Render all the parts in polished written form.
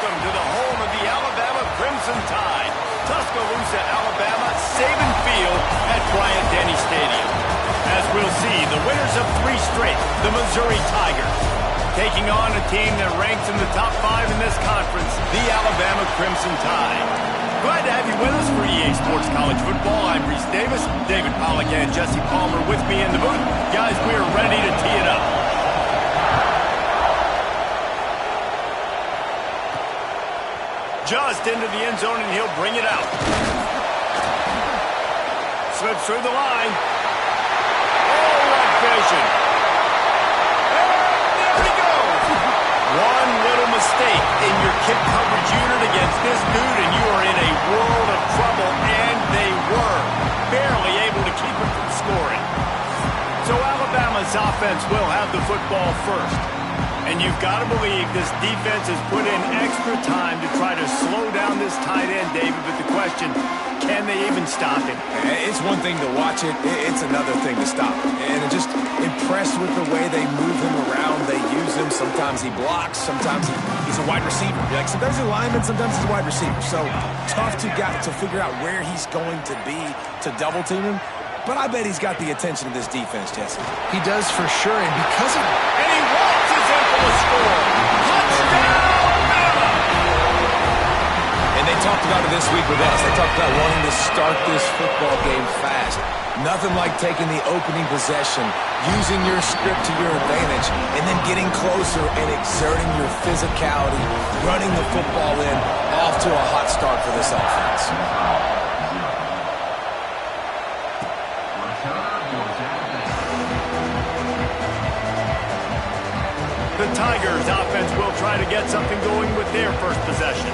welcome to the home of the Alabama Crimson Tide. Tuscaloosa, Alabama, Saban Field at Bryant-Denny Stadium. As we'll see, the winners of 3 straight, the Missouri Tigers, taking on a team that ranks in the top 5 in this conference, the Alabama Crimson Tide. Glad to have you with us for EA Sports College Football. I'm Reese Davis, David Pollack and Jesse Palmer with me in the booth. Guys, we are ready to tee it up. Just into the end zone, and he'll bring it out. Slips through the line. Oh, what vision. And there he goes. One little mistake in your kick coverage unit against this dude, and you are in a world of trouble, and they were barely able to keep him from scoring. So Alabama's offense will have the football first. And you've got to believe this defense has put in extra time to try to slow down this tight end, David. But the question, can they even stop him? It's one thing to watch it. It's another thing to stop him. And I'm just impressed with the way they move him around. They use him. Sometimes he blocks. Sometimes he's a wide receiver. Like sometimes he's a lineman. Sometimes he's a wide receiver. So tough to figure out where he's going to be to double team him. But I bet he's got the attention of this defense, Jesse. He does for sure, and because of... And he wants his infamous score. Touchdown, Bama! And they talked about it this week with us. They talked about wanting to start this football game fast. Nothing like taking the opening possession, using your script to your advantage, and then getting closer and exerting your physicality, running the football in, off to a hot start for this offense. The Tigers offense will try to get something going with their first possession.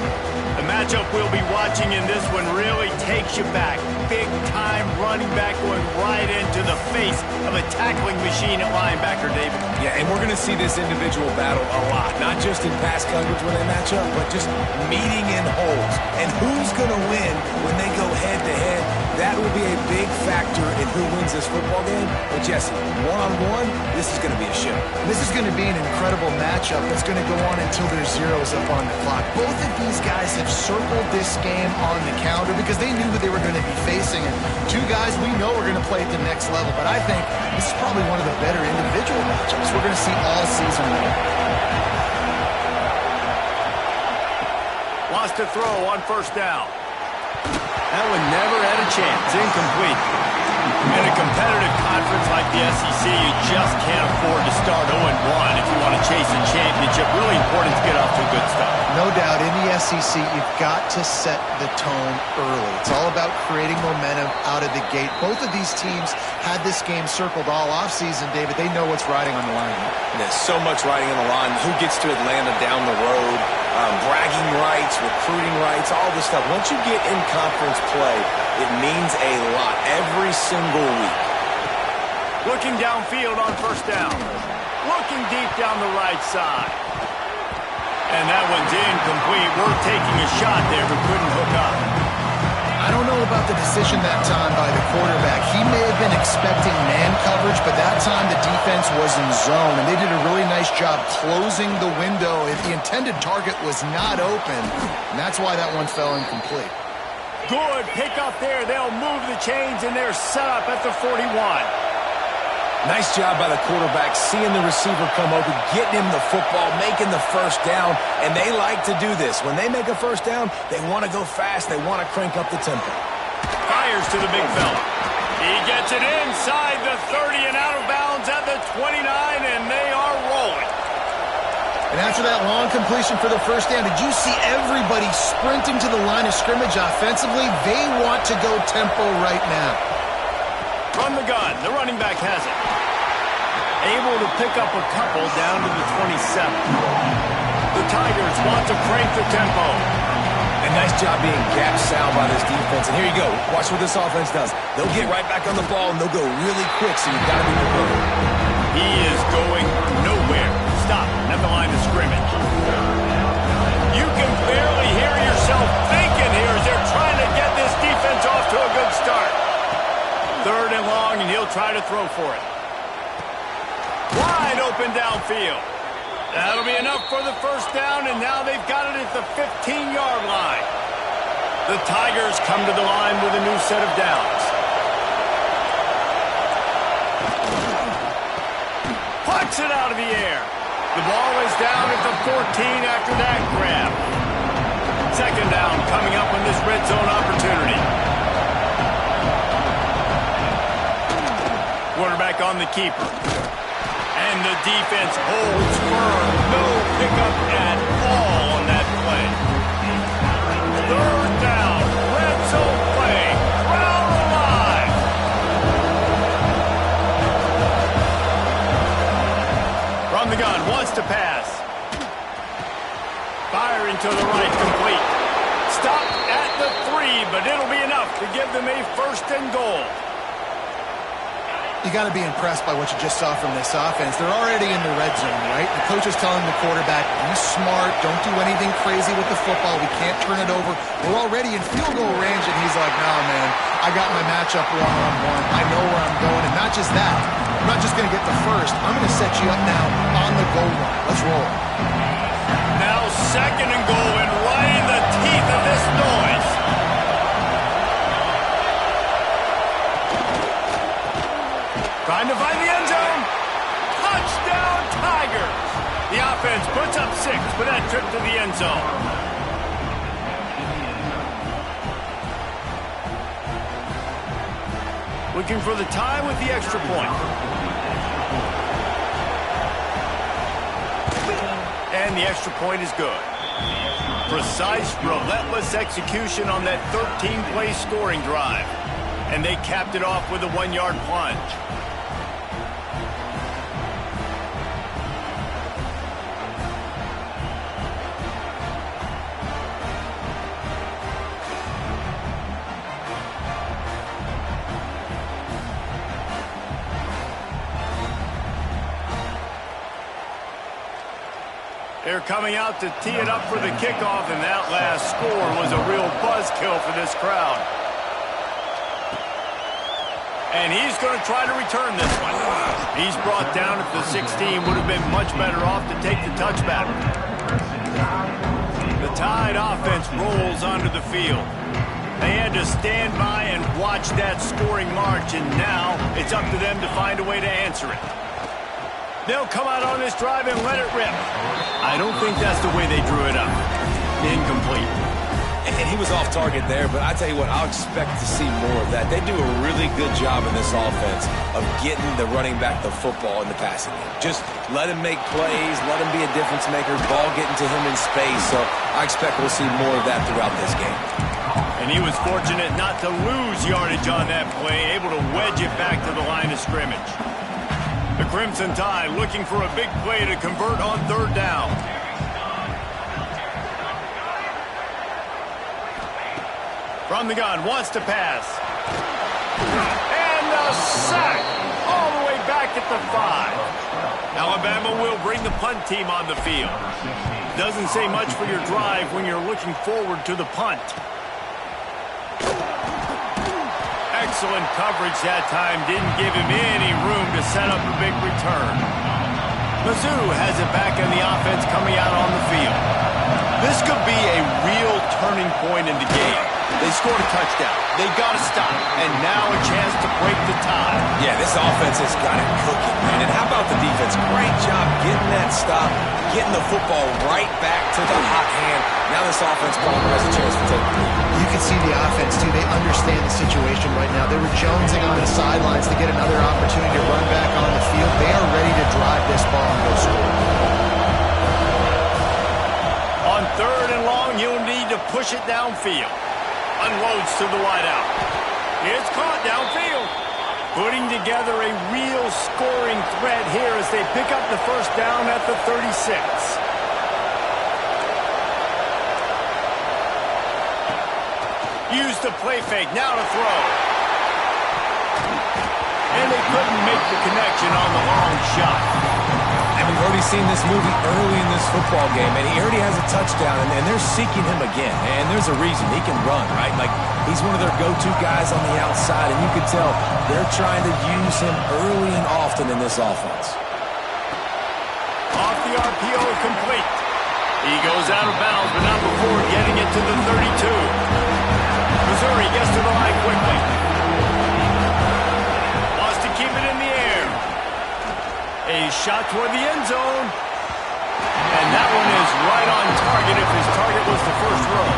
The matchup we'll be watching in this one really takes you back. Big time running back going right into the face of a tackling machine at linebacker, David. Yeah, and we're going to see this individual battle a lot. Not just in pass coverage when they match up, but just meeting in holes. And who's going to win when they go head-to-head? That will be a big factor in who wins this football game. But Jesse, one-on-one, this is going to be a show. This is going to be an incredible matchup that's going to go on until there's zeros up on the clock. Both of these guys have circled this game on the calendar because they knew who they were going to be facing. And 2 guys we know are going to play at the next level. But I think this is probably one of the better individual matchups we're going to see all season long. Lost to throw on first down. That one never had a chance. Incomplete. In a competitive conference like the SEC, you just can't afford to start 0-1 if you want to chase a championship. Really important to get off to a good start. No doubt, in the SEC, you've got to set the tone early. It's all about creating momentum out of the gate. Both of these teams had this game circled all offseason, David. They know what's riding on the line. There's so much riding on the line. Who gets to Atlanta down the road? Bragging rights, recruiting rights, all this stuff. Once you get in conference play, it means a lot every single week. Looking downfield on first down. Looking deep down the right side. And that one's incomplete. We're taking a shot there, but couldn't hook up. I don't know about the decision that time by the quarterback. He may have been expecting man coverage, but that time the defense was in zone, and they did a really nice job closing the window if the intended target was not open, and that's why that one fell incomplete. Good pick up there. They'll move the chains, and they're set up at the 41. Nice job by the quarterback, seeing the receiver come open, getting him the football, making the first down, and they like to do this. When they make a first down, they want to go fast. They want to crank up the tempo. Fires to the big fella. He gets it inside the 30 and out of bounds at the 29, and they are rolling. And after that long completion for the first down, did you see everybody sprinting to the line of scrimmage offensively? They want to go tempo right now. Run the gun. The running back has it. Able to pick up a couple down to the 27. The Tigers want to crank the tempo. A nice job being gap sound by this defense. And here you go. Watch what this offense does. They'll get right back on the ball, and they'll go really quick, so you've got to be prepared. He is going nowhere. Stop at the line of scrimmage. You can barely hear yourself thinking here as they're trying to get this defense off to a good start. 3rd and long, and he'll try to throw for it. Wide open downfield. That'll be enough for the first down, and now they've got it at the 15-yard line. The Tigers come to the line with a new set of downs. Pucks it out of the air. The ball is down at the 14 after that grab. Second down coming up on this red zone opportunity. Quarterback on the keeper. And the defense holds firm. No pickup at all on that play. Third down. Red zone play. Crowd alive. From the gun. Wants to pass. Firing to the right. Complete. Stopped at the 3, but it'll be enough to give them a first and goal. You got to be impressed by what you just saw from this offense. They're already in the red zone, right? The coach is telling the quarterback, be smart, don't do anything crazy with the football. We can't turn it over. We're already in field goal range, and he's like, nah, man, I got my matchup one-on-one. I know where I'm going, and not just that. I'm not just going to get the first. I'm going to set you up now on the goal line. Let's roll. Now second and goal, and right in the teeth of this noise. Trying to find the end zone. Touchdown, Tigers. The offense puts up 6 for that trip to the end zone. Looking for the tie with the extra point. And the extra point is good. Precise, relentless execution on that 13-play scoring drive. And they capped it off with a 1-yard plunge. They're coming out to tee it up for the kickoff, and that last score was a real buzzkill for this crowd. And he's going to try to return this one. He's brought down at the 16. Would have been much better off to take the touchback. The Tide offense rolls onto the field. They had to stand by and watch that scoring march, and now it's up to them to find a way to answer it. They'll come out on this drive and let it rip. I don't think that's the way they drew it up. Incomplete. And he was off target there, but I tell you what, I'll expect to see more of that. They do a really good job in this offense of getting the running back the football in the passing game. Just let him make plays, let him be a difference maker, ball getting to him in space. So I expect we'll see more of that throughout this game. And he was fortunate not to lose yardage on that play, able to wedge it back to the line of scrimmage. The Crimson Tide looking for a big play to convert on third down. From the gun, wants to pass. And a sack all the way back at the 5. Alabama will bring the punt team on the field. Doesn't say much for your drive when you're looking forward to the punt. Excellent coverage that time. Didn't give him any room to set up a big return. Mizzou has it back in the offense coming out on the field. This could be a real turning point in the game. They scored a touchdown. They got to stop. And now a chance to break the tie. Yeah, this offense has got it cooking, man. And how about the defense? Great job getting that stop, getting the football right back to the hot hand. Now this offense probably has a chance to take the lead. You can see the offense, too. They understand the situation right now. They were jonesing on the sidelines to get another opportunity to run back on the field. They are ready to drive this ball and go score. On third and long, you'll need to push it downfield. Unloads to the wideout. It's caught downfield. Putting together a real scoring threat here as they pick up the first down at the 36. Use the play fake. Now to throw. And they couldn't make the connection on the long shot. And we've already seen this movie early in this football game, and he already has a touchdown, and they're seeking him again. And there's a reason. He can run, right? Like, he's one of their go-to guys on the outside, and you can tell they're trying to use him early and often in this offense. Off the RPO, complete. He goes out of bounds, but not before getting it to the 32. Missouri gets to the line quickly. Wants to keep it in the air. A shot toward the end zone. And that one is right on target if his target was the first row.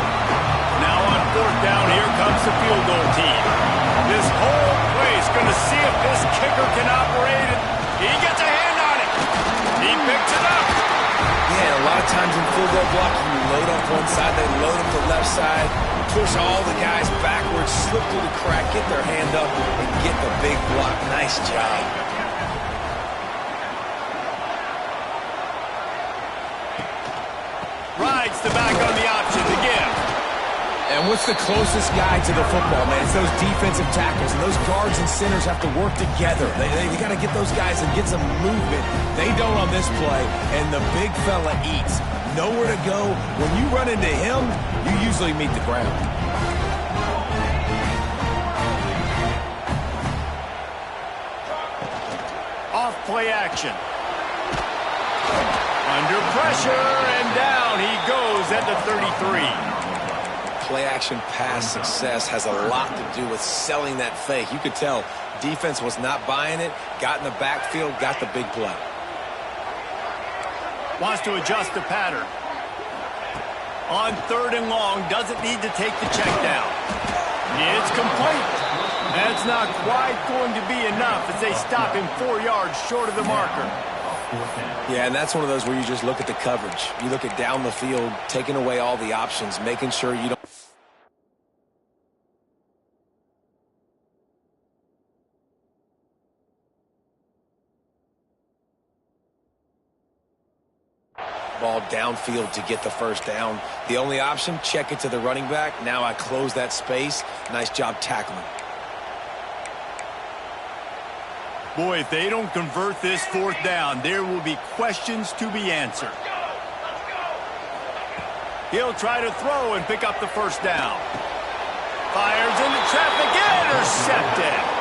Now on fourth down, here comes the field goal team. This whole place going to see if this kicker can operate. He gets a hand on it. He picks it up. Yeah, a lot of times in field goal blocking, you load up one side, they load up the left side, push all the guys backwards, slip through the crack, get their hand up, and get the big block. Nice job. Rides the back on the option to give. And what's the closest guy to the football, man? It's those defensive tackles, and those guards and centers have to work together. They got to get those guys and get some movement. They don't on this play, and the big fella eats. Nowhere to go. When you run into him, you usually meet the ground. Off play action. Under pressure, and down he goes at the 33. Play-action pass success has a lot to do with selling that fake. You could tell defense was not buying it, got in the backfield, got the big play. Wants to adjust the pattern. On third and long, doesn't need to take the check down. It's complete. That's not quite going to be enough as they stop him 4 yards short of the marker. Yeah, and that's one of those where you just look at the coverage. You look at down the field, taking away all the options, making sure you don't. Ball downfield to get the first down. The only option, check it to the running back. Now I close that space. Nice job tackling. Boy, if they don't convert this fourth down, there will be questions to be answered. He'll try to throw and pick up the first down. Fires into traffic, intercepted.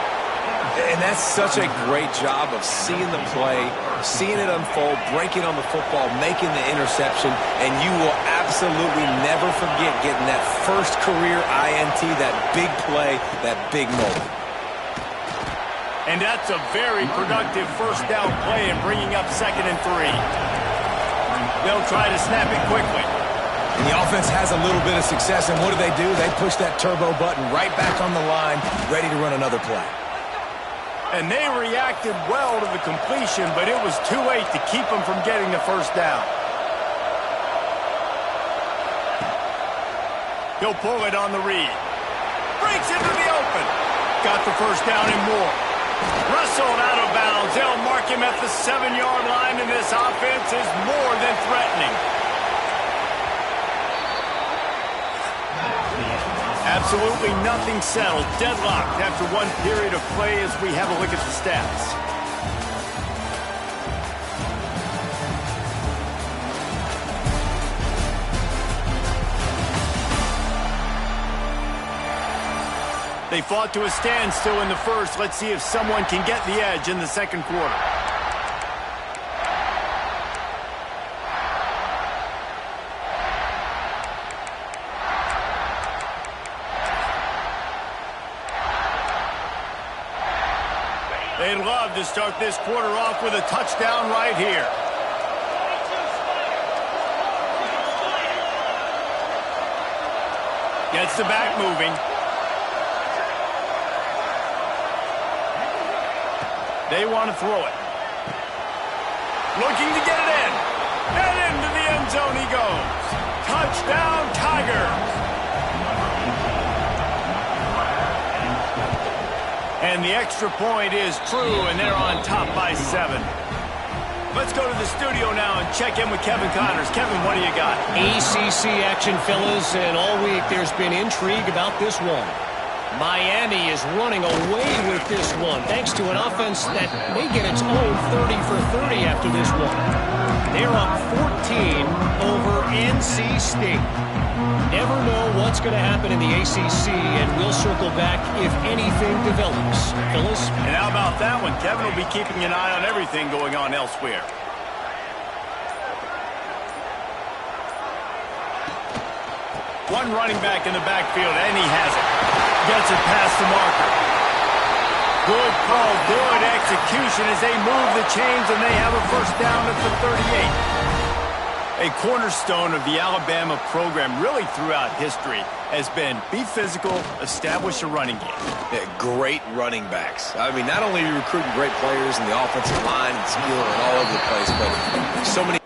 And that's such a great job of seeing the play, seeing it unfold, breaking on the football, making the interception, and you will absolutely never forget getting that first career INT, that big play, that big moment. And that's a very productive first down play and bringing up 2nd and 3. They'll try to snap it quickly. And the offense has a little bit of success, and what do? They push that turbo button right back on the line, ready to run another play. And they reacted well to the completion, but it was too late to keep them from getting the first down. He'll pull it on the read. Breaks into the open. Got the first down and more. Wrestled out of bounds. They'll mark him at the 7-yard line, and this offense is more than threatening. Absolutely nothing settled. Deadlocked after one period of play as we have a look at the stats. They fought to a standstill in the first. Let's see if someone can get the edge in the second quarter. They'd love to start this quarter off with a touchdown right here. Gets the back moving. They want to throw it. Looking to get it in. And into the end zone he goes. Touchdown, Tigers. And the extra point is true, and they're on top by 7. Let's go to the studio now and check in with Kevin Connors. Kevin, what do you got? ACC action, fellas, and all week there's been intrigue about this one. Miami is running away with this one, thanks to an offense that may get its own 30 for 30 after this one. They're up 14 over NC State. Never know what's going to happen in the ACC, and we'll circle back if anything develops. Phyllis? And how about that one? Kevin will be keeping an eye on everything going on elsewhere. One running back in the backfield, and he has it. Gets it past the marker. Good call, good execution as they move the chains, and they have a first down at the 38. A cornerstone of the Alabama program really throughout history has been be physical, establish a running game. Yeah, great running backs. I mean, not only are you recruiting great players in the offensive line and skill and all over the place, but so many.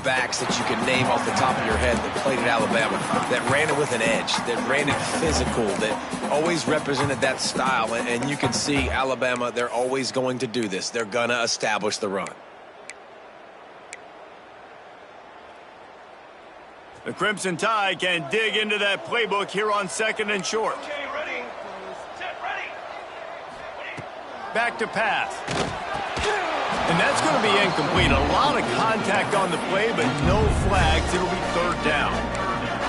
Backs that you can name off the top of your head that played at Alabama, that ran it with an edge, that ran it physical, that always represented that style. And you can see Alabama, they're always going to do this. They're going to establish the run. The Crimson Tide can dig into that playbook here on 2nd and short. Okay, ready. Set, ready. Back to pass. And that's going to be incomplete. A lot of contact on the play, but no flags. It'll be 3rd down.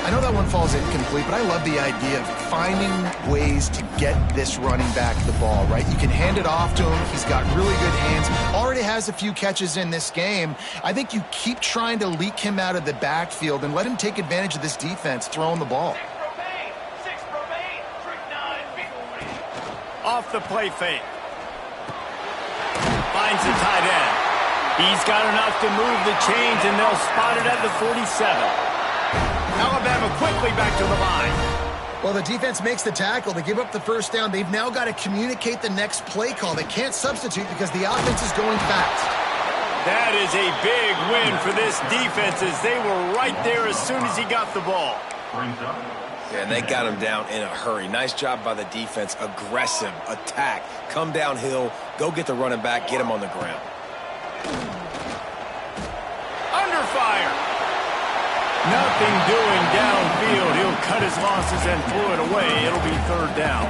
I know that one falls incomplete, but I love the idea of finding ways to get this running back the ball, right? You can hand it off to him. He's got really good hands. Already has a few catches in this game. I think you keep trying to leak him out of the backfield and let him take advantage of this defense throwing the ball. 6 remain. Trick 9. Off the play fake. Finds the tight end. He's got enough to move the chains, and they'll spot it at the 47. Alabama quickly back to the line. Well, the defense makes the tackle. They give up the first down. They've now got to communicate the next play call. They can't substitute because the offense is going fast. That is a big win for this defense as they were right there as soon as he got the ball. Yeah, and they got him down in a hurry. Nice job by the defense. Aggressive, attack, come downhill, go get the running back, get him on the ground. Under fire. Nothing doing downfield. He'll cut his losses and throw it away. It'll be 3rd down.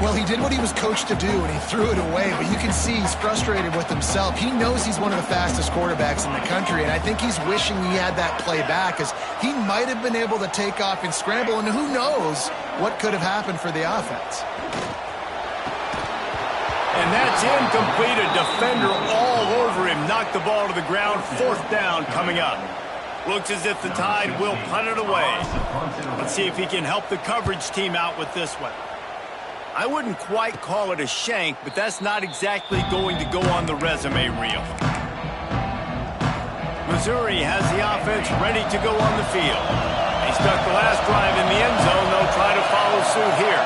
Well, he did what he was coached to do, and he threw it away, but you can see he's frustrated with himself. He knows he's one of the fastest quarterbacks in the country, and I think he's wishing he had that play back, because he might have been able to take off and scramble, and who knows what could have happened for the offense. And that's incomplete. A defender all over him. Knocked the ball to the ground. 4th down coming up. Looks as if the Tide will punt it away. Let's see if he can help the coverage team out with this one. I wouldn't quite call it a shank, but that's not exactly going to go on the resume reel. Missouri has the offense ready to go on the field. They stuck the last drive in the end zone. They'll try to follow suit here.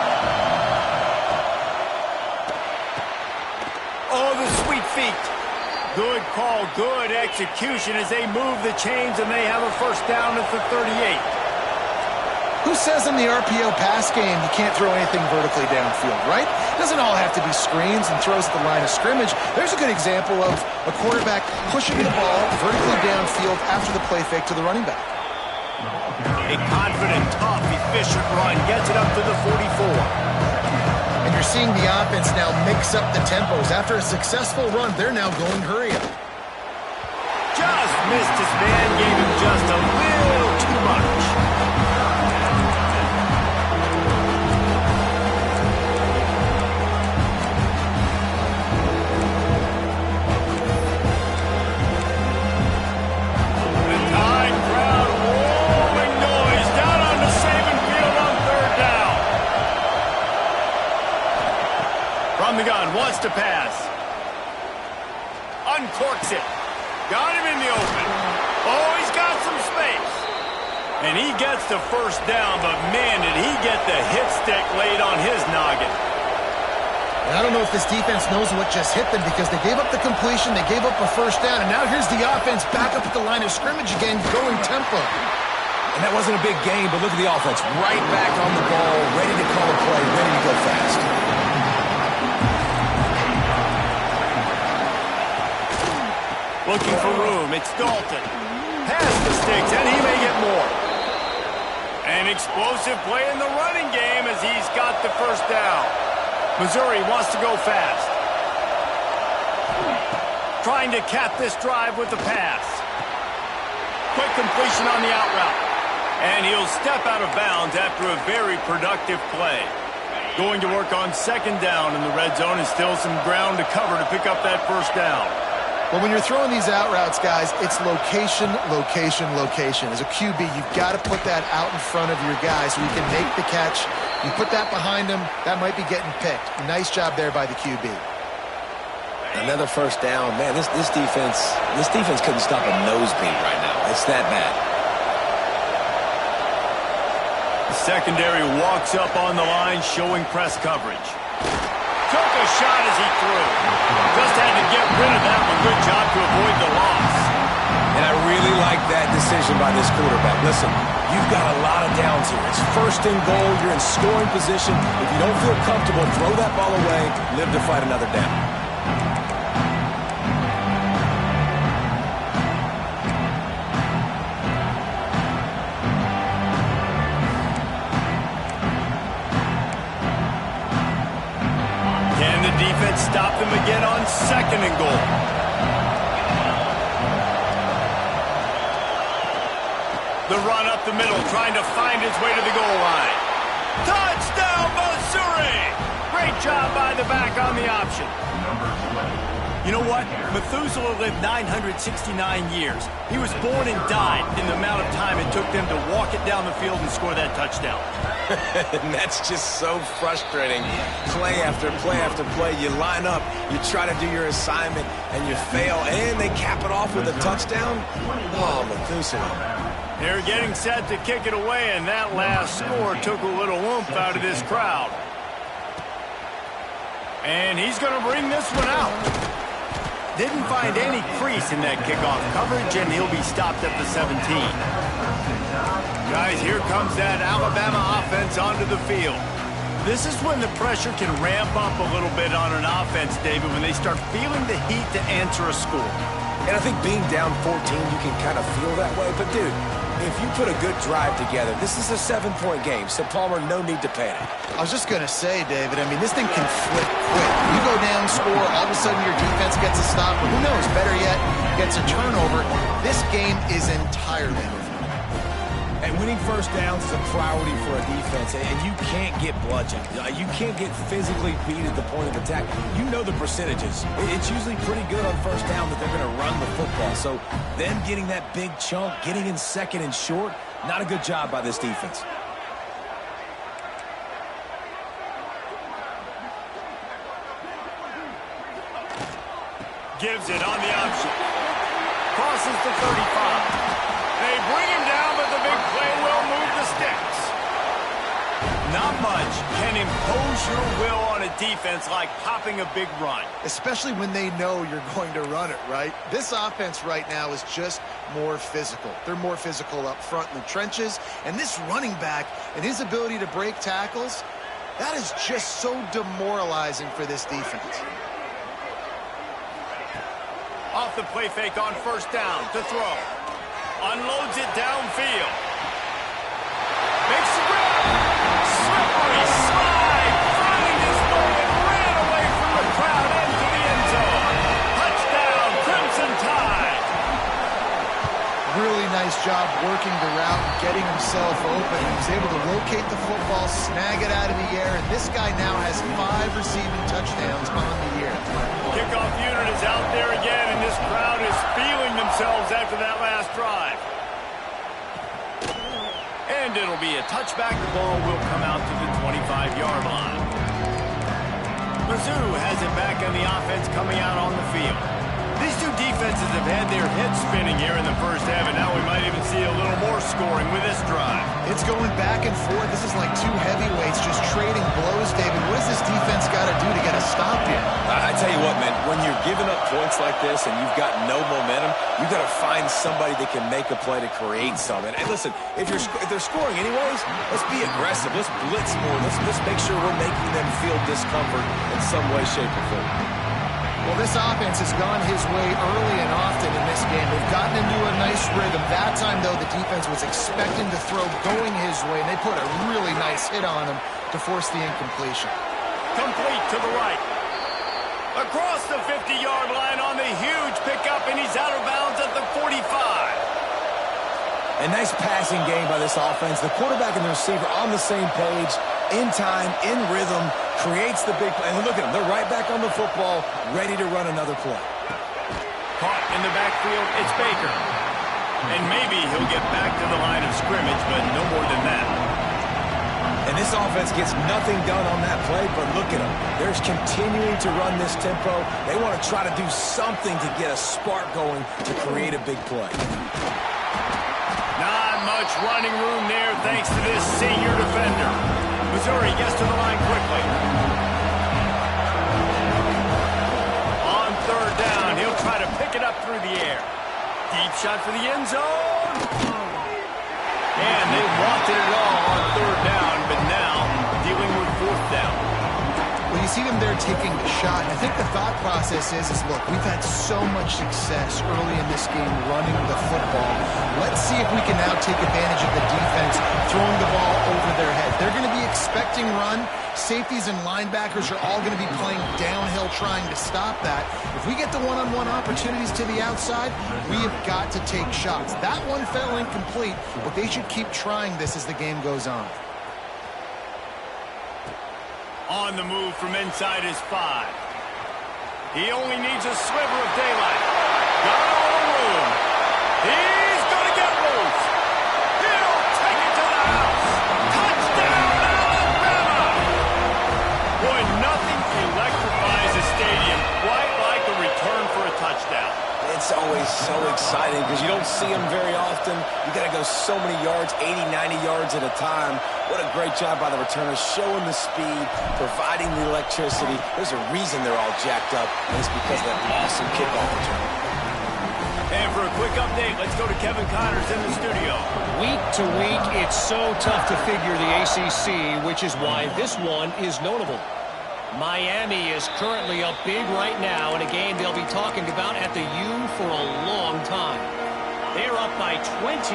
Oh, the sweet feet. Good call, good execution as they move the chains, and they have a first down at the 38. Who says in the RPO pass game you can't throw anything vertically downfield, right? It doesn't all have to be screens and throws at the line of scrimmage. There's a good example of a quarterback pushing the ball vertically downfield after the play fake to the running back. A confident, tough, efficient run gets it up to the 44. And you're seeing the offense now mix up the tempos. After a successful run, they're now going hurry up. Just missed his man, gave him just a little too much. The Tide crowd rolling noise down on the Saban field on third down. From the gun, wants to pass. Uncorks it. Got him in the open. Oh, he's got some space. And he gets the first down, but man, did he get the hit stick laid on his noggin. And I don't know if this defense knows what just hit them because they gave up the completion, they gave up a first down, and now here's the offense back up at the line of scrimmage again, going tempo. And that wasn't a big game, but look at the offense. Right back on the ball, ready to call a play, ready to go fast. Looking for room, it's Dalton. Has the sticks, and he may get more. An explosive play in the running game as he's got the first down. Missouri wants to go fast. Trying to cap this drive with the pass. Quick completion on the out route. And he'll step out of bounds after a very productive play. Going to work on second down in the red zone and still some ground to cover to pick up that first down. Well, when you're throwing these out routes, guys, it's location, location, location. As a QB, you've got to put that out in front of your guy so you can make the catch. You put that behind him, that might be getting picked. Nice job there by the QB. Another first down. Man, this defense couldn't stop a nosebleed right now. It's that bad. The secondary walks up on the line, showing press coverage. Took a shot as he threw. Just had to get rid of that one. Good job to avoid the loss. And I really like that decision by this quarterback. Listen, you've got a lot of downs here. It's first and goal. You're in scoring position. If you don't feel comfortable, throw that ball away. Live to fight another down. Defense stopped them again on second and goal. The run up the middle, trying to find his way to the goal line. Touchdown, Missouri! Great job by the back on the option. You know what? Methuselah lived 969 years. He was born and died in the amount of time it took them to walk it down the field and score that touchdown. And that's just so frustrating. Play after play after play. You line up, you try to do your assignment, and you fail, and they cap it off with a touchdown? Oh, Methuselah. They're getting set to kick it away, and that last score took a little oomph out of this crowd. And he's going to bring this one out. Didn't find any crease in that kickoff coverage, and he'll be stopped at the 17. Guys, here comes that Alabama offense onto the field. This is when the pressure can ramp up a little bit on an offense, David, when they start feeling the heat to answer a score. And I think being down 14, you can kind of feel that way. But, dude, if you put a good drive together, this is a 7-point game, so Palmer, no need to panic. I was just going to say, David, I mean, this thing can flip quick. You go down, score, all of a sudden your defense gets a stop, or who knows, better yet, gets a turnover. This game is entirely different. And winning first downs is a priority for a defense, and you can't get bludgeoned. You can't get physically beat at the point of attack. You know the percentages. It's usually pretty good on first down that they're going to run the football. So them getting that big chunk, getting in second and short, not a good job by this defense. Gives it on the option. Crosses the 35. They bring him down, but the big play will move the sticks. Not much can impose your will on a defense like popping a big run. Especially when they know you're going to run it, right? This offense right now is just more physical. They're more physical up front in the trenches. And this running back and his ability to break tackles, that is just so demoralizing for this defense. Off the play fake on first down to throw. Unloads it downfield. Makes the grab. Slippery slide. Finding his way and ran away from the crowd into the end zone. Touchdown, Crimson Tide. Really nice job working the route, getting himself open. He was able to locate the football, snag it out of the air, and this guy now has 5 receiving touchdowns on the year. Kickoff unit is out there again, and this crowd is feeling themselves after that last drive. And it'll be a touchback. The ball will come out to the 25-yard line. Mizzou has it back on the offense coming out on the field. These two defenses have had their heads spinning here in the first half, and now we might even see a little more scoring with this drive. It's going back and forth. This is like two heavyweights just trading blows, David. What does this defense got to do to get a stop here? I tell you what, man, when you're giving up points like this and you've got no momentum, you've got to find somebody that can make a play to create something. And listen, if they're scoring anyways, let's be aggressive. Let's blitz more. Let's make sure we're making them feel discomfort in some way, shape, or form. Well, this offense has gone his way early and often in this game. They've gotten into a nice rhythm. That time, though, the defense was expecting to throw going his way, and they put a really nice hit on him to force the incompletion. Complete to the right. Across the 50-yard line on the huge pickup, and he's out of bounds at the 45. A nice passing game by this offense. The quarterback and the receiver on the same page, in time, in rhythm, creates the big play. And look at them. They're right back on the football, ready to run another play. Caught in the backfield, it's Baker. And maybe he'll get back to the line of scrimmage, but no more than that. And this offense gets nothing done on that play, but look at them. They're continuing to run this tempo. They want to try to do something to get a spark going to create a big play. Not much running room there thanks to this senior defender. Missouri gets to the line quickly. On third down, he'll try to pick it up through the air. Deep shot for the end zone. And they wanted it all on third down, but now dealing with fourth down. Well, you see them there taking the shot. I think the thought process is look, we've had so much success early in this game running the football. Let's see if we can now take advantage of the defense throwing the ball over their head. They're going to be expecting run. Safeties and linebackers are all going to be playing downhill trying to stop that. If we get the one-on-one opportunities to the outside, we have got to take shots. That one fell incomplete, but they should keep trying this as the game goes on. On the move from inside his 5. He only needs a sliver of daylight. Got all the room. He's going to get loose. He'll take it to the house. Touchdown, Alabama! Boy, nothing electrifies a stadium quite like a return for a touchdown. It's always so exciting because you don't see them very often. You got to go so many yards, 80, 90 yards at a time. What a great job by the returners, showing the speed, providing the electricity. There's a reason they're all jacked up, and it's because of that awesome kickoff return. And for a quick update, let's go to Kevin Connors in the studio. Week to week, it's so tough to figure the ACC, which is why this one is notable. Miami is currently up big right now in a game they'll be talking about at the U for a long time. They're up by 28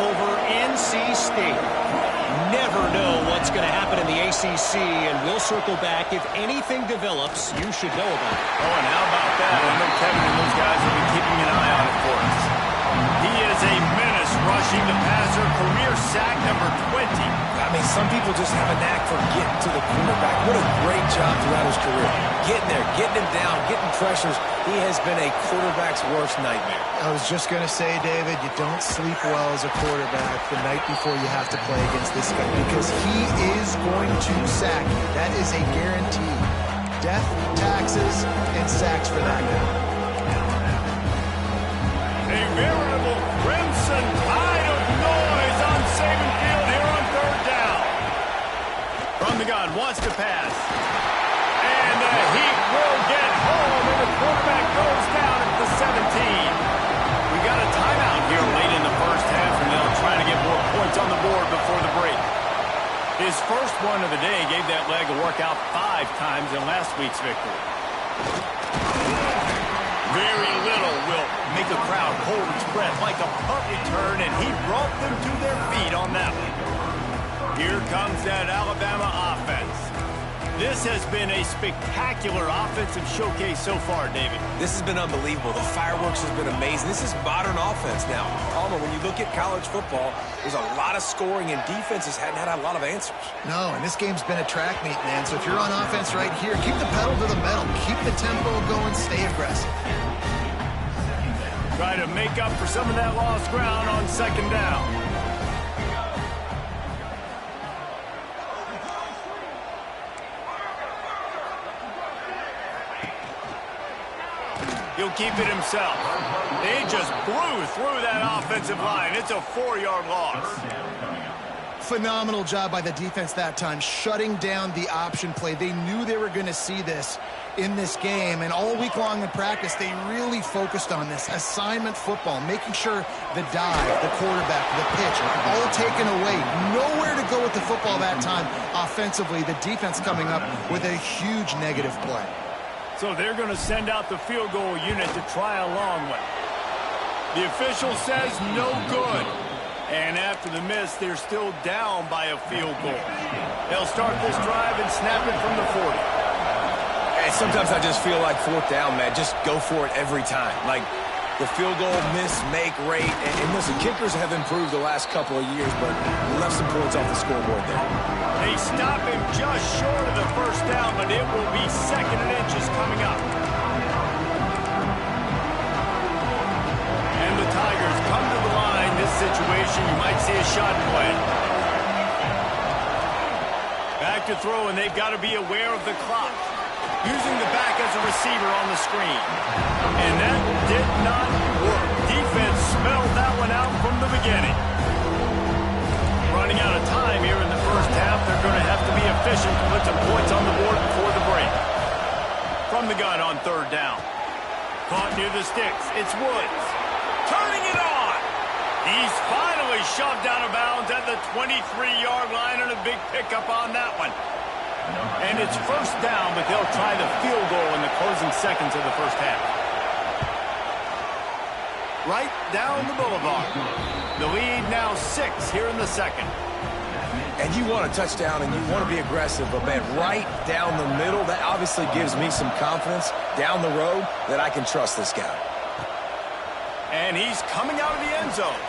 over NC State. Never know what's going to happen in the ACC, and we'll circle back. If anything develops, you should know about it. Oh, and how about that? I know Kevin and those guys will be keeping an eye on it for us. He is a menace rushing the passer, career sack number 20. I mean, some people just have a knack for getting to the quarterback. What a great job throughout his career. Getting there, getting him down, getting pressures. He has been a quarterback's worst nightmare. I was just going to say, David, you don't sleep well as a quarterback the night before you have to play against this guy because he is going to sack you. That is a guarantee. Death, taxes, and sacks for that guy. A veritable crimson tide of noise on Saban Field here on third down. His first one of the day gave that leg a workout 5 times in last week's victory. Very little will make a crowd hold its breath like a punt return, and he brought them to their feet on that one. Here comes that Alabama offense. This has been a spectacular offensive showcase so far, David. This has been unbelievable. The fireworks has been amazing. This is modern offense now. Palmer, when you look at college football, there's a lot of scoring, and defenses hadn't had a lot of answers. No, and this game's been a track meet, man. So if you're on offense right here, keep the pedal to the metal. Keep the tempo going. Stay aggressive. Try to make up for some of that lost ground on second down. He'll keep it himself. They just blew through that offensive line. It's a 4-yard loss. Phenomenal job by the defense that time, shutting down the option play. They knew they were going to see this in this game, and all week long in practice, they really focused on this assignment football, making sure the dive, the quarterback, the pitch, all taken away. Nowhere to go with the football that time offensively. The defense coming up with a huge negative play. So they're going to send out the field goal unit to try a long one. The official says no good. And after the miss, they're still down by a field goal. They'll start this drive and snap it from the 40. And sometimes I just feel like 4th down, man. Just go for it every time. Like the field goal miss-make rate. And listen, kickers have improved the last couple of years, but left some points off the scoreboard there. They stop him just short of the first down, but it will be 2nd and inches coming up. And the Tigers come to the line. This situation, you might see a shot play. Back to throw, and they've got to be aware of the clock. Using the back as a receiver on the screen. And that did not work. Defense smelled that one out from the beginning. Running out of time here in the first half. They're going to have to be efficient to put some points on the board before the break. From the gun on 3rd down. Caught near the sticks. It's Woods. Turning it on. He's finally shoved out of bounds at the 23-yard line, and a big pickup on that one. And it's 1st down, but they'll try the field goal in the closing seconds of the first half. Right down the boulevard. The lead now 6 here in the 2nd. And you want a touchdown, and you want to be aggressive, but, man, right down the middle, that obviously gives me some confidence down the road that I can trust this guy. And he's coming out of the end zone.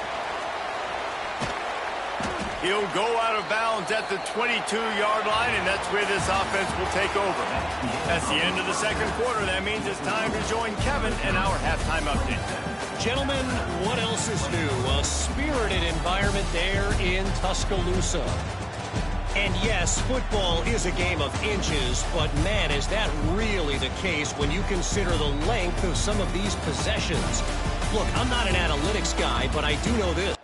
He'll go out of bounds at the 22-yard line, and that's where this offense will take over. That's the end of the 2nd quarter. That means it's time to join Kevin in our halftime update. Gentlemen, what else is new? A spirited environment there in Tuscaloosa. And yes, football is a game of inches, but man, is that really the case when you consider the length of some of these possessions. Look, I'm not an analytics guy, but I do know this.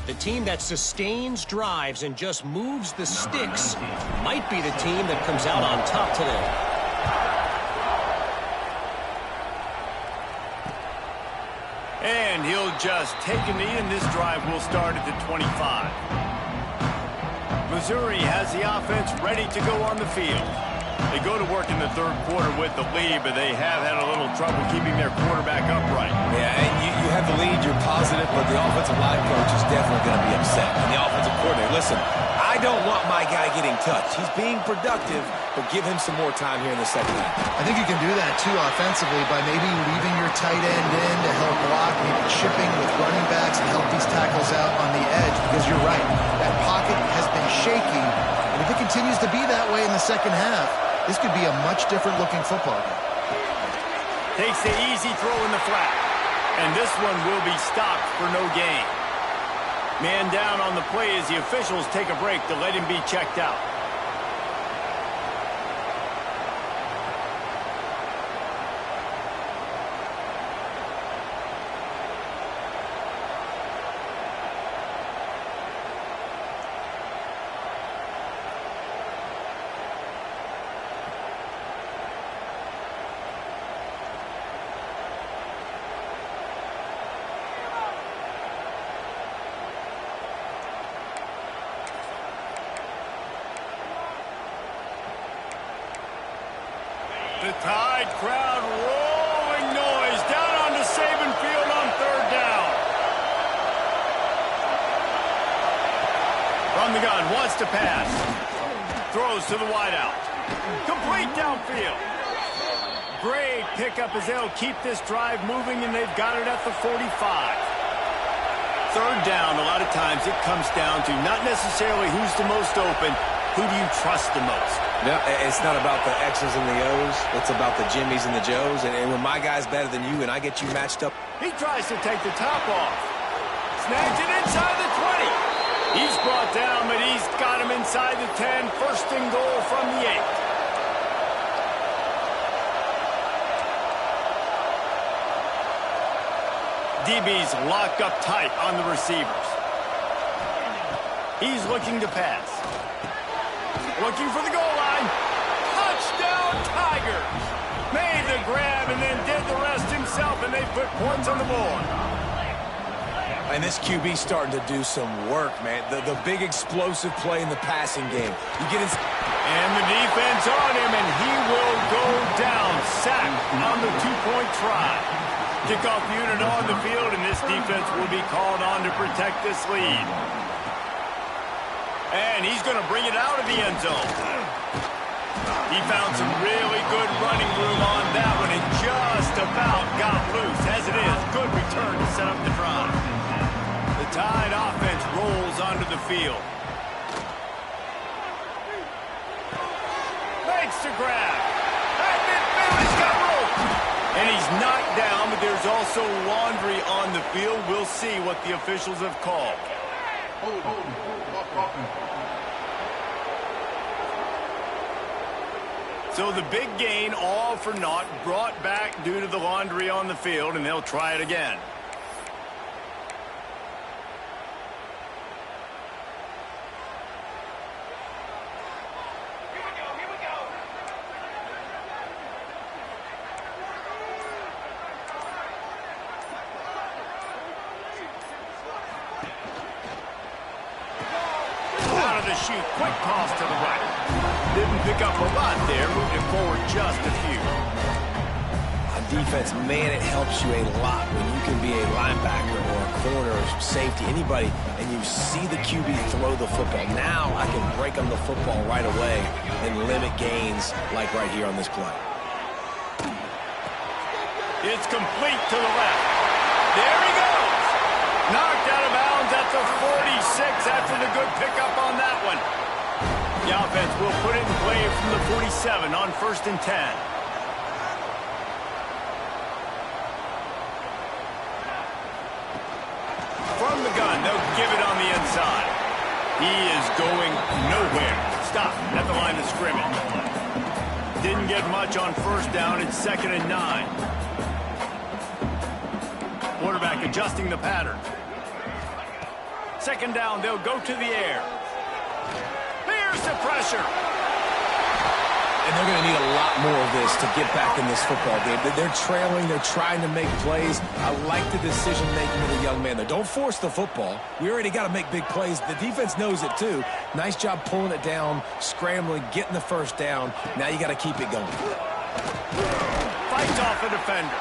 The team that sustains drives and just moves the sticks might be the team that comes out on top today. And he'll just take a knee, and this drive will start at the 25. Missouri has the offense ready to go on the field. They go to work in the third quarter with the lead, but they have had a little trouble keeping their quarterback upright. Yeah, and you have the lead, you're positive, but the offensive line coach is definitely going to be upset. And the offensive coordinator, listen, I don't want my guy getting touched. He's being productive, but give him some more time here in the second half. I think you can do that, too, offensively, by maybe leaving your tight end in to help block, maybe chipping with running backs and help these tackles out on the edge, because you're right, that pocket has been shaky, and if it continues to be that way in the second half, this could be a much different-looking football game. Takes the easy throw in the flat, and this one will be stopped for no gain. Man down on the play as the officials take a break to let him be checked out. The Tide crowd rolling noise down onto Saban Field on third down. From the gun, wants to pass. Throws to the wideout. Complete downfield. Great pickup as they'll keep this drive moving, and they've got it at the 45. Third down, a lot of times it comes down to not necessarily who's the most open, who do you trust the most? No, it's not about the X's and the O's. It's about the Jimmies and the Joes. And when my guy's better than you and I get you matched up. He tries to take the top off. Snags it inside the 20. He's brought down, but he's got him inside the 10. First and goal from the 8. DB's locked up tight on the receivers. He's looking to pass. Looking for the goal line. Touchdown, Tigers. Made the grab and then did the rest himself, and they put points on the board. And this QB's starting to do some work, man. The big explosive play in the passing game. You get his... And the defense on him, and he will go down. Sacked on the two-point try. Kickoff unit on the field, and this defense will be called on to protect this lead. And he's going to bring it out of the end zone. He found some really good running room on that one and just about got loose. As it is, good return to set up the drive. The Tide offense rolls onto the field. Makes the grab. At midfield, he's got rope. And he's knocked down, but there's also laundry on the field. We'll see what the officials have called. So the big gain, all for naught, brought back due to the laundry on the field, and they'll try it again. Here we go. Out of the chute, quick toss to the right. Didn't pick up a lot there, moving forward just a few. On defense, man, it helps you a lot when you can be a linebacker or a corner or safety, anybody, and you see the QB throw the football. Now I can break on the football right away and limit gains like right here on this play. It's complete to the left. There he goes. Knocked out of bounds at the 46 after the good pickup on that one. The offense will put it in play from the 47 on 1st and 10. From the gun, they'll give it on the inside. He is going nowhere. Stop at the line of scrimmage. Didn't get much on first down. It's 2nd and 9. Quarterback adjusting the pattern. 2nd down, they'll go to the air. Here's the pressure. And they're going to need a lot more of this to get back in this football game. They're trailing. They're trying to make plays. I like the decision-making of the young man there. Don't force the football. We already got to make big plays. The defense knows it, too. Nice job pulling it down, scrambling, getting the first down. Now you got to keep it going. Fights off a defender.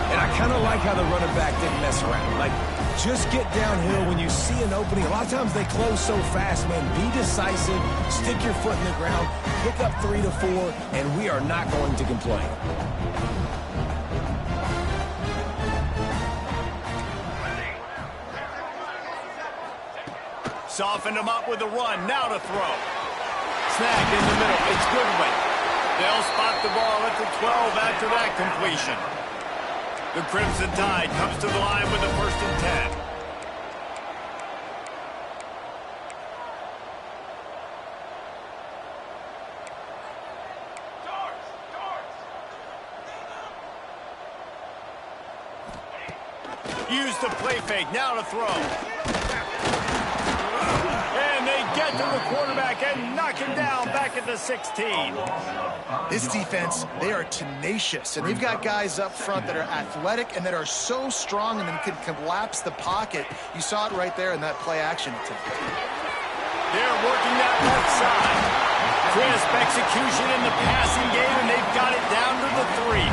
And I kind of like how the running back didn't mess around. Like, just get downhill when you see an opening. A lot of times they close so fast, man. Be decisive, stick your foot in the ground, pick up 3 to 4, and we are not going to complain. Softened him up with a run. Now to throw. Snag in the middle. It's Goodwin. They'll spot the ball at the 12 after that completion. The Crimson Tide comes to the line with a 1st and 10. Use the play fake. Now to throw. And they get to the quarterback and knock him down back at the 16. This defense, they are tenacious, and they've got guys up front that are athletic and that are so strong and then can collapse the pocket. You saw it right there in that play action attempt. They're working that left side. Crisp execution in the passing game, and they've got it down to the 3.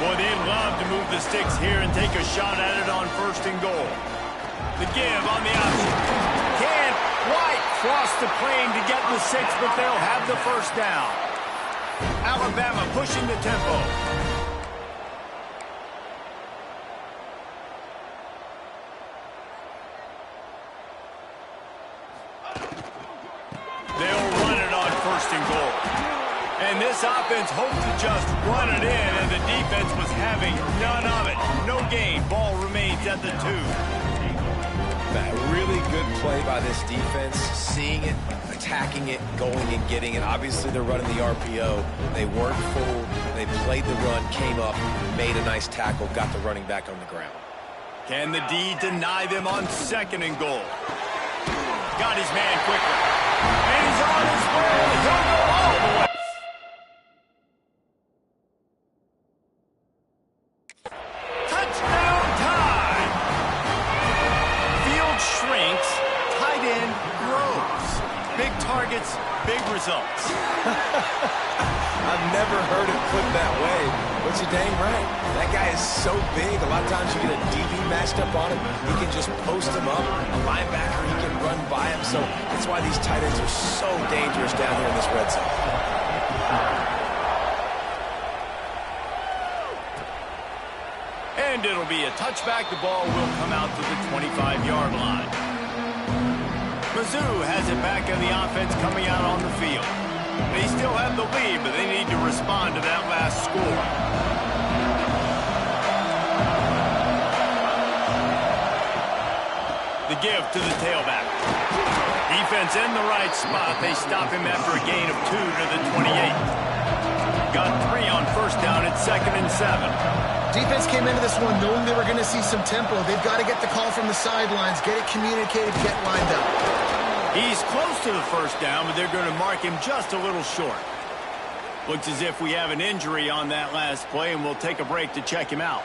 Boy, they'd love to move the sticks here and take a shot at it on 1st and goal. The give on the option. Can't quite cross the plane to get the 6, but they'll have the 1st down. Alabama pushing the tempo. They'll run it on 1st and goal. And this offense hoped to just run it in, and the defense was having none of it. No gain. Ball remains at the 2. A really good play by this defense, seeing it, attacking it, going and getting it. Obviously, they're running the RPO. They weren't fooled. They played the run, came up, made a nice tackle, got the running back on the ground. Can the D deny them on 2nd and goal? Got his man quickly. And he's on his way. He'll go all the way. Touchdown time. Field shrinks. Tight end grows. Big targets, big results. I've never heard it put that way, but you're dang right. That guy is so big. A lot of times you get a DB matched up on him. He can just post him up. A linebacker, he can run by him. So that's why these tight ends are so dangerous down here in this red zone. And it'll be a touchback. The ball will come out to the 25-yard line. Mizzou has it back in the offense coming out on the field. They still have the lead, but they need to respond to that last score. The give to the tailback. Defense in the right spot. They stop him after a gain of 2 to the 28. Got 3 on 1st down at 2nd and 7. Defense came into this one knowing they were going to see some tempo. They've got to get the call from the sidelines, get it communicated, get lined up. He's close to the 1st down, but they're going to mark him just a little short. Looks as if we have an injury on that last play, and we'll take a break to check him out.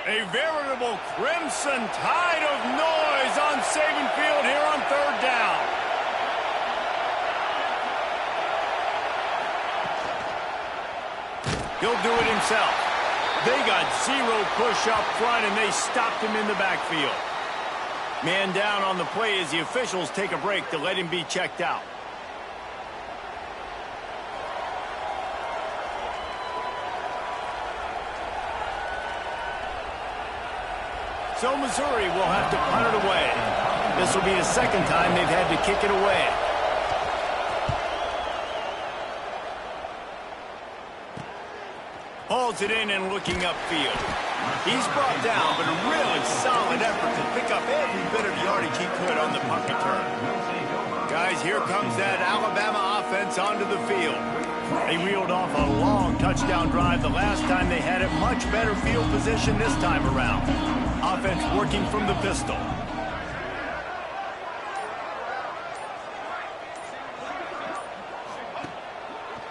A veritable crimson tide of noise on Saban Field here on third down. He'll do it himself. They got zero push up front, and they stopped him in the backfield. Man down on the play as the officials take a break to let him be checked out. So Missouri will have to punt it away. This will be the second time they've had to kick it away. Hauls it in and looking upfield. He's brought down, but a really solid effort to pick up every bit of yardage he could on the punt return. Guys, here comes that Alabama offense onto the field. They reeled off a long touchdown drive the last time they had it. Much better field position this time around. Offense working from the pistol.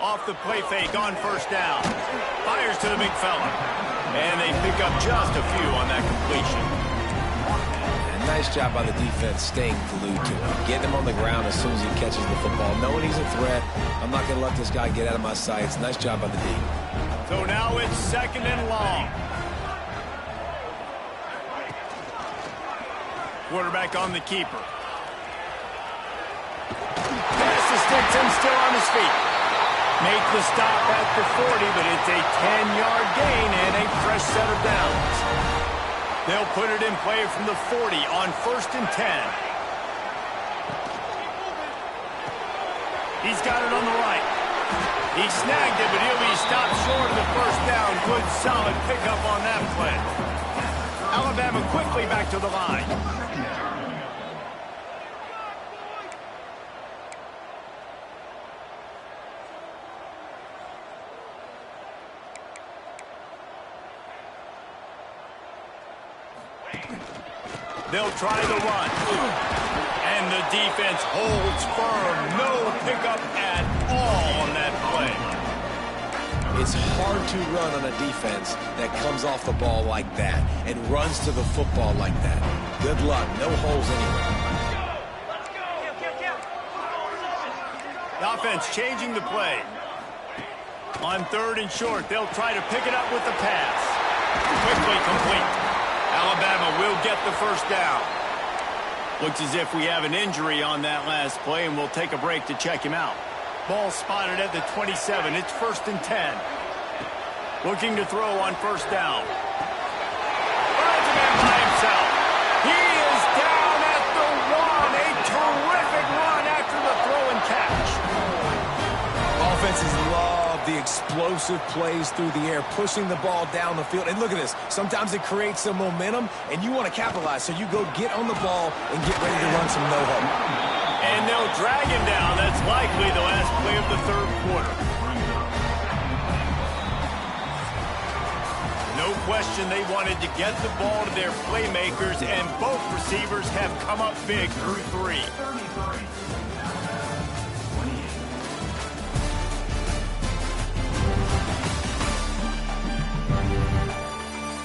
Off the play fake on first down. Fires to the big fella. And they pick up just a few on that completion. And nice job by the defense staying glued to him. Getting him on the ground as soon as he catches the football. Knowing he's a threat. I'm not going to let this guy get out of my sights. Nice job by the D. So now it's second and long. Quarterback on the keeper. Pass the sticks and still on his feet. Make the stop at the 40, but it's a 10-yard gain and a fresh set of downs. They'll put it in play from the 40 on 1st and 10. He's got it on the right. He snagged it, but he'll be stopped short of the first down. Good, solid pickup on that play. Alabama quickly back to the line. They'll try the run. And the defense holds firm. No pickup at all on that play. It's hard to run on a defense that comes off the ball like that and runs to the football like that. Good luck. No holes anywhere. The offense changing the play. On 3rd and short, they'll try to pick it up with the pass. Quickly complete. Alabama will get the first down. Looks as if we have an injury on that last play, and we'll take a break to check him out. Ball spotted at the 27. It's 1st and 10. Looking to throw on first down. Finds a man by himself. He is down at the 1. A terrific run after the throw and catch. Offenses love the explosive plays through the air, pushing the ball down the field. And look at this. Sometimes it creates some momentum, and you want to capitalize. So you go get on the ball and get ready to run some no-huddle. And they'll drag him down. That's likely the last play of the 3rd quarter. No question they wanted to get the ball to their playmakers, and both receivers have come up big through 3.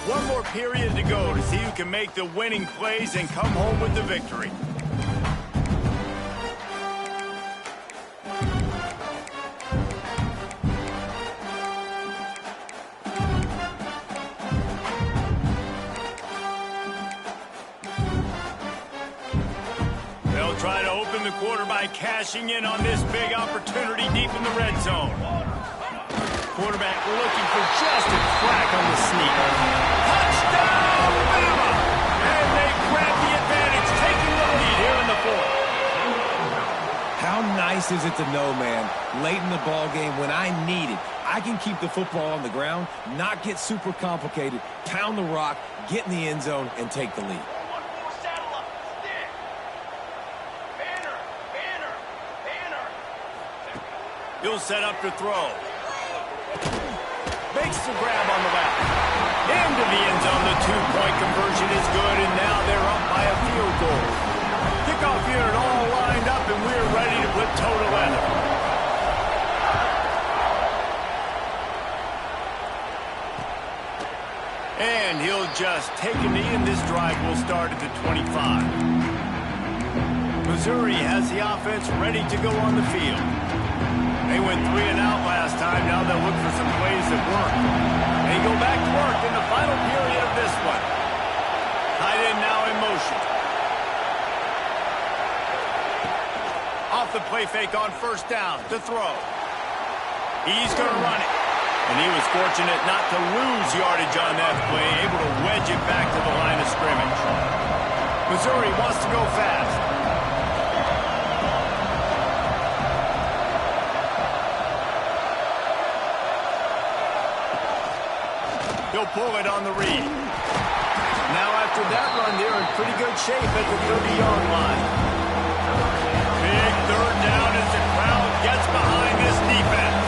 One more period to go to see who can make the winning plays and come home with the victory. They'll try to open the quarter by cashing in on this big opportunity deep in the red zone. Quarterback looking for just a crack on the sneak. Touchdown, Bama! And they grab the advantage, taking the lead here in the 4th. How nice is it to know, man, late in the ball game when I need it, I can keep the football on the ground, not get super complicated, pound the rock, get in the end zone, and take the lead. He'll set up to throw. Makes the grab on the left. Into the end zone. The 2-point conversion is good, and now they're up by a field goal. Kickoff unit all lined up, and we're ready to put toe to leather. And he'll just take a knee, and this drive will start at the 25. Missouri has the offense ready to go on the field. They went 3 and out last time. Now they'll look for some plays that work. They go back to work in the final period of this one. Tight end now in motion. Off the play fake on first down to throw. He's going to run it. And he was fortunate not to lose yardage on that play, able to wedge it back to the line of scrimmage. Missouri wants to go fast. He'll pull it on the read. Now after that run, they're in pretty good shape at the 30-yard line. Big third down as the crowd gets behind this defense.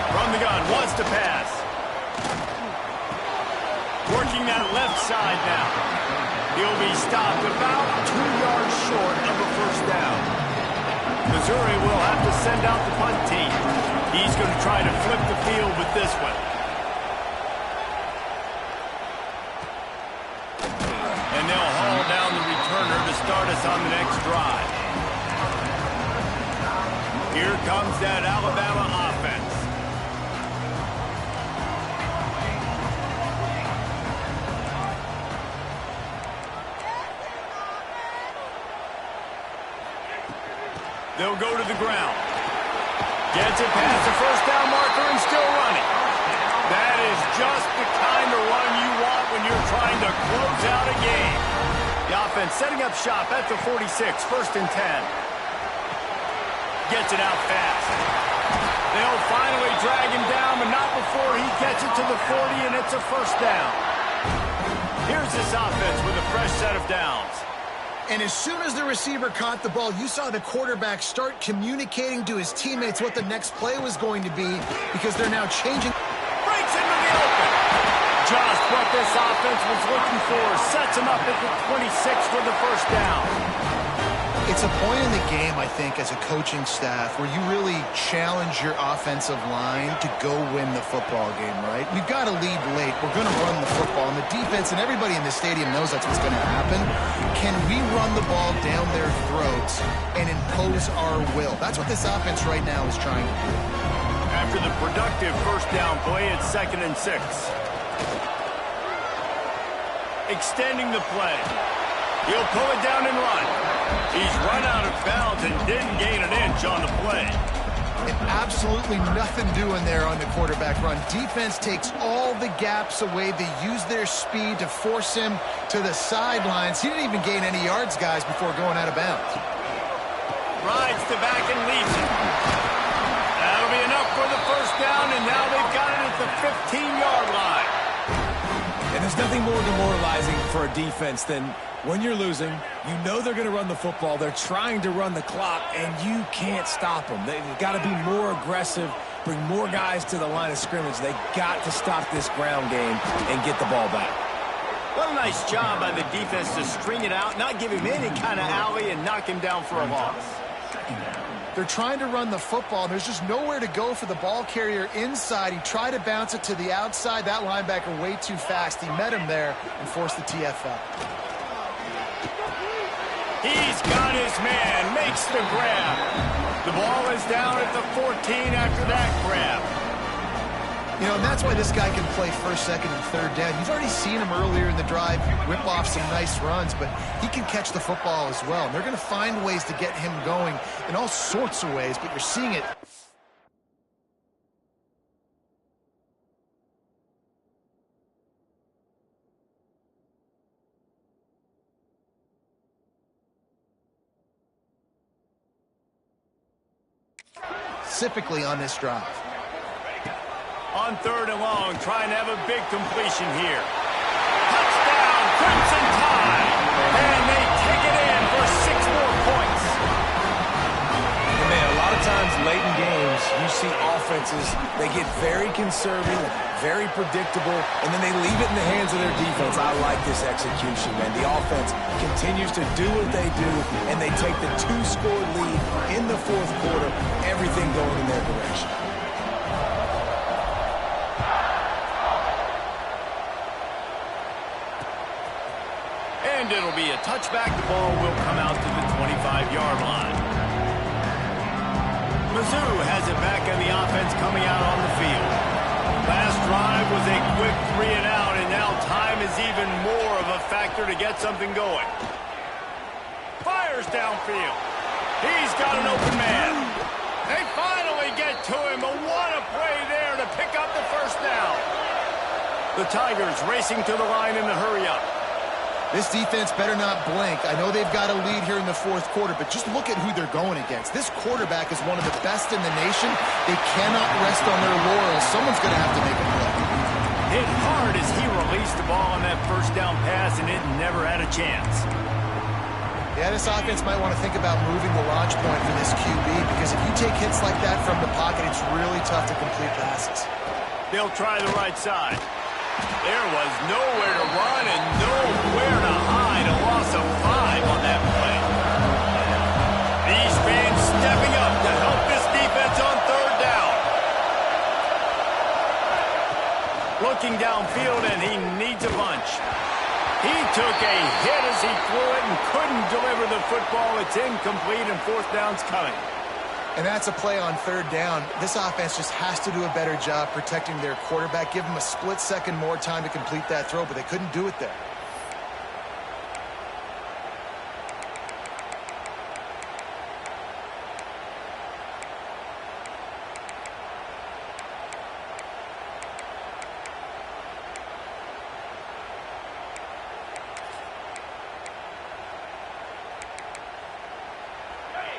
From the gun, wants to pass. Working that left side now. He'll be stopped about 2 yards short of a first down. Missouri will have to send out the punt team. He's going to try to flip the field with this one. And they'll haul down the returner to start us on the next drive. Here comes that Alabama offense. They'll go to the ground. Gets it past the first down marker and still running. That is just the kind of run you want when you're trying to close out a game. The offense setting up shop at the 46, first and 10. Gets it out fast. They'll finally drag him down, but not before he gets it to the 40, and it's a first down. Here's this offense with a fresh set of downs. And as soon as the receiver caught the ball, you saw the quarterback start communicating to his teammates what the next play was going to be because they're now changing. Breaks into the open. Just what this offense was looking for. Sets him up at the 26 for the first down. It's a point in the game, I think, as a coaching staff where you really challenge your offensive line to go win the football game, right? We've got to lead late. We're going to run the football. And the defense and everybody in the stadium knows that's what's going to happen. Can we run the ball down their throats and impose our will? That's what this offense right now is trying to do. After the productive first down play, it's 2nd and 6. Extending the play. He'll pull it down and run. He's run out of bounds and didn't gain an inch on the play. And absolutely nothing doing there on the quarterback run. Defense takes all the gaps away. They use their speed to force him to the sidelines. He didn't even gain any yards, guys, before going out of bounds. Rides the back and leaves it. That'll be enough for the first down, and now they've got it at the 15-yard line. And there's nothing more demoralizing for a defense than when you're losing, you know they're going to run the football. They're trying to run the clock, and you can't stop them. They've got to be more aggressive, bring more guys to the line of scrimmage. They got to stop this ground game and get the ball back. What a nice job by the defense to string it out, not give him any kind of alley, and knock him down for a loss. They're trying to run the football. There's just nowhere to go for the ball carrier inside. He tried to bounce it to the outside. That linebacker way too fast. He met him there and forced the TFL. He's got his man, makes the grab. The ball is down at the 14 after that grab. You know, and that's why this guy can play first, second, and third down. You've already seen him earlier in the drive rip off some nice runs, but he can catch the football as well. And they're going to find ways to get him going in all sorts of ways, but you're seeing it. Specifically on this drive. On 3rd and long, trying to have a big completion here. Touchdown, Crimson Tide! And they take it in for 6 more points. And man, a lot of times late in games, you see offenses, they get very conservative, very predictable, and then they leave it in the hands of their defense. I like this execution, man. The offense continues to do what they do, and they take the 2-score lead in the 4th quarter, everything going in their direction. And it'll be a touchback. The ball will come out to the 25-yard line. Mizzou has it back in the offense coming out on the field. Last drive was a quick 3-and-out, and now time is even more of a factor to get something going. Fires downfield. He's got an open man. They finally get to him, but what a play there to pick up the first down. The Tigers racing to the line in the hurry-up. This defense better not blink. I know they've got a lead here in the fourth quarter, but just look at who they're going against. This quarterback is one of the best in the nation. They cannot rest on their laurels. Someone's going to have to make a play. Hit hard as he released the ball on that first down pass, and it never had a chance. Yeah, this offense might want to think about moving the launch point for this QB, because if you take hits like that from the pocket, it's really tough to complete passes. They'll try the right side. There was nowhere to run and nowhere to hide. A loss of 5 on that play. These fans stepping up to help this defense on third down. Looking downfield, and he needs a bunch. He took a hit as he threw it and couldn't deliver the football. It's incomplete, and fourth down's coming. And that's a play on third down. This offense just has to do a better job protecting their quarterback. Give him a split second more time to complete that throw, but they couldn't do it there.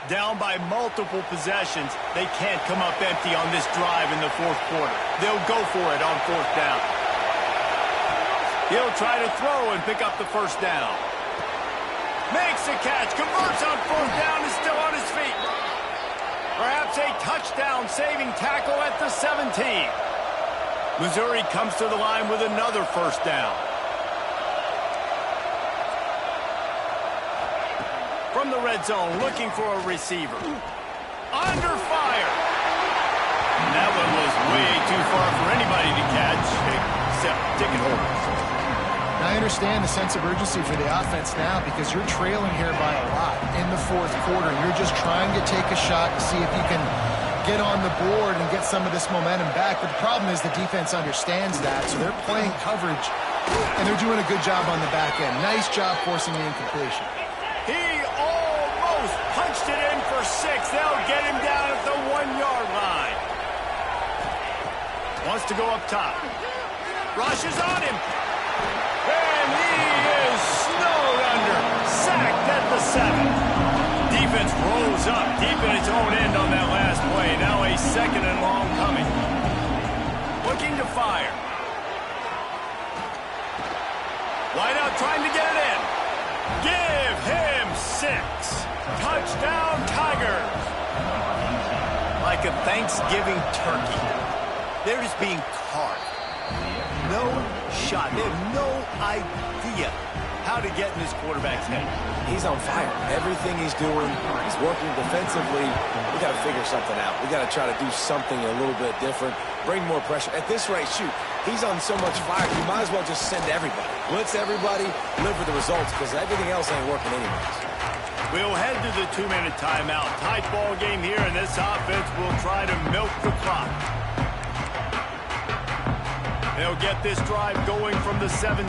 Down by multiple possessions, they can't come up empty on this drive in the fourth quarter. They'll go for it on fourth down. He'll try to throw and pick up the first down. Makes a catch, converts on fourth down, is still on his feet. Perhaps a touchdown-saving tackle at the 17. Missouri comes to the line with another first down. From the red zone, looking for a receiver. Under fire. And that one was way too far for anybody to catch, except ticket holders. Now I understand the sense of urgency for the offense now, because you're trailing here by a lot in the fourth quarter. You're just trying to take a shot to see if you can get on the board and get some of this momentum back. But the problem is the defense understands that, so they're playing coverage, and they're doing a good job on the back end. Nice job forcing the incompletion. He almost punched it in for 6. They'll get him down at the 1-yard line. Wants to go up top. Rushes on him. And he is snowed under. Sacked at the 7. Defense rolls up deep in its own end on that last play. Now a second and long coming. Looking to fire. Wideout trying to get it in. Give him 6. Touchdown, Tigers. Like a Thanksgiving turkey. They're just being carved. No shot. They have no idea how to get in this quarterback's head. He's on fire. Everything he's doing, he's working defensively. We got to figure something out. We got to try to do something a little bit different. Bring more pressure. At this rate, shoot, he's on so much fire, you might as well just send everybody. Blitz everybody, live with the results, because everything else ain't working anyways. We'll head to the 2-minute timeout. Tight ball game here, and this offense will try to milk the clock. They'll get this drive going from the 17.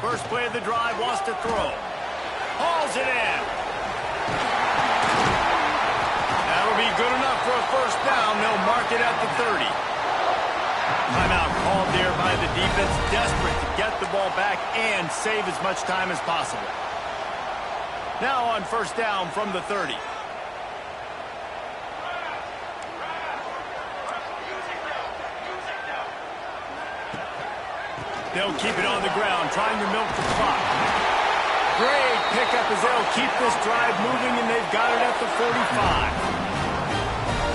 First play of the drive, wants to throw. Hauls it in. That'll be good enough for a first down. They'll mark it at the 30. Timeout called there by the defense, desperate to get the ball back and save as much time as possible. Now on first down from the 30. They'll keep it on the ground, trying to milk the clock. Great pickup as they'll keep this drive moving, and they've got it at the 45.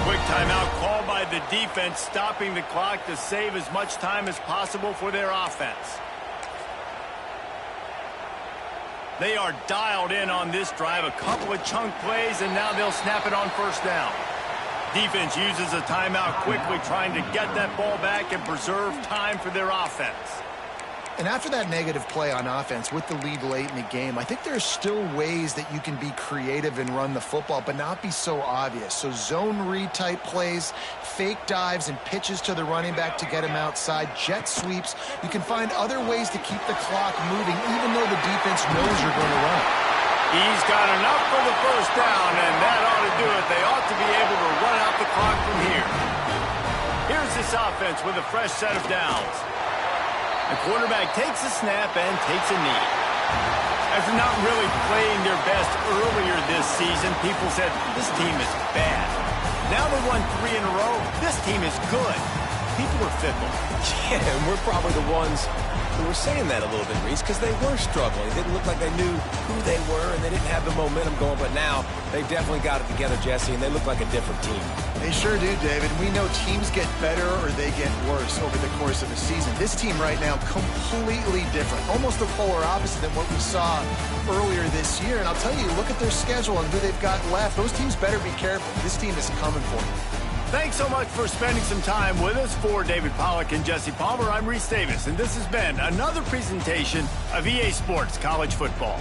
Quick timeout called by the defense, stopping the clock to save as much time as possible for their offense. They are dialed in on this drive, a couple of chunk plays, and now they'll snap it on first down. Defense uses a timeout quickly, trying to get that ball back and preserve time for their offense. And after that negative play on offense with the lead late in the game, I think there's still ways that you can be creative and run the football, but not be so obvious. So zone read type plays, fake dives and pitches to the running back to get him outside, jet sweeps. You can find other ways to keep the clock moving, even though the defense knows you're going to run it. He's got enough for the first down, and that ought to do it. They ought to be able to run out the clock from here. Here's this offense with a fresh set of downs. The quarterback takes a snap and takes a knee. After not really playing their best earlier this season, people said, this team is bad. Now they won 3 in a row. This team is good. People are fickle. Yeah, and we're probably the ones who were saying that a little bit, Reese, because they were struggling. It didn't look like they knew who they were, and they didn't have the momentum going. But now they've definitely got it together, Jesse, and they look like a different team. They sure do, David. We know teams get better or they get worse over the course of a season. This team right now, completely different. Almost the polar opposite than what we saw earlier this year. And I'll tell you, look at their schedule and who they've got left. Those teams better be careful. This team is coming for them. Thanks so much for spending some time with us. For David Pollack and Jesse Palmer, I'm Reese Davis, and this has been another presentation of EA Sports College Football.